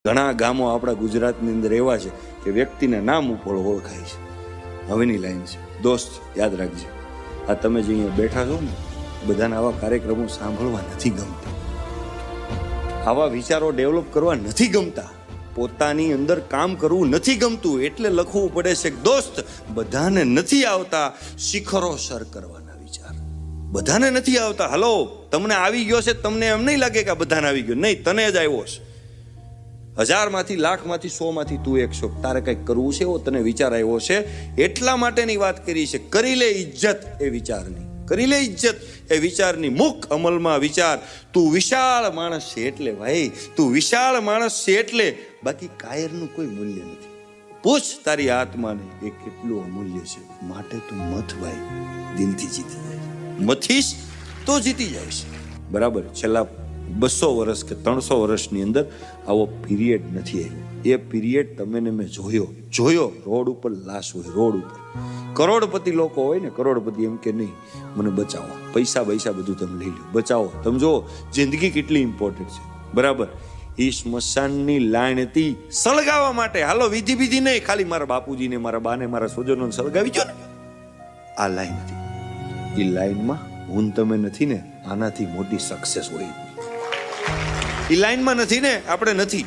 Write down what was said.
ઘણા ગામો આપણા ગુજરાતની અંદર એવા છે કે વ્યક્તિના નામ ઉપર ઓળખાય છે. હવેની લાઈન છે, દોસ્ત યાદ રાખજે, આ તમે જે અહીંયા બેઠા છો ને, બધાને આવા કાર્યક્રમો સાંભળવા નથી ગમતા, આવા વિચારો ડેવલપ કરવા નથી ગમતા, પોતાની અંદર કામ કરવું નથી ગમતું, એટલે લખવું પડે છે કે દોસ્ત બધાને નથી આવતા શિખરો સર કરવાના વિચાર. બધાને નથી આવતા. હલો, તમને આવી ગયો છે, તમને એમ નહીં લાગે કે આ બધાને આવી ગયો, નહીં, તને જ આવ્યો છે. 1000માંથી, લાખમાંથી, 100માંથી તું 100. તારે કંઈક કરવું છે એવો તને વિચાર આવ્યો છે, એટલા માટેની વાત કરી છે. કરી લે ઇજ્જત એ વિચારની, કરી લે ઇજ્જત એ વિચારની, મુક અમલમાં વિચાર. તું વિશાળ માણસ છે એટલે ભાઈ, તું વિશાળ માણસ છે એટલે, બાકી કાયરનું કોઈ મૂલ્ય નથી. પૂછ તારી આત્માને એ કેટલું અમૂલ્ય છે. માટે તું મથ ભાઈ, દિલથી જીતી જાય. મથીશ તો જીતી જાય છે. બરાબર. છેલ્લા 200 વર્ષ કે 300 વર્ષની અંદર આવો પીરિયડ નથી આવ્યો. એ પીરિયડ તમે ને મેં જોયો. રોડ ઉપર લાશ હોય, રોડ ઉપર કરોડપતિ લોકો હોય ને, કરોડપતિ એમ કે નહીં મને બચાવો, પૈસા બધું તમે લઈ લો, બચાવો. તમે જો જિંદગી કેટલી ઇમ્પોર્ટન્ટ છે. બરાબર. એ સ્મશાનની લાઈન હતી સળગાવવા માટે. હાલો, વિધિ નહીં, ખાલી મારા બાપુજીને, મારા બાને, મારા સ્વજનોને સળગાવી જો ને, આ લાઈન હતી. એ લાઈનમાં હું તમે નથી ને, આનાથી મોટી સક્સેસ હોય. એ લાઈનમાં નથી ને, આપણે નથી.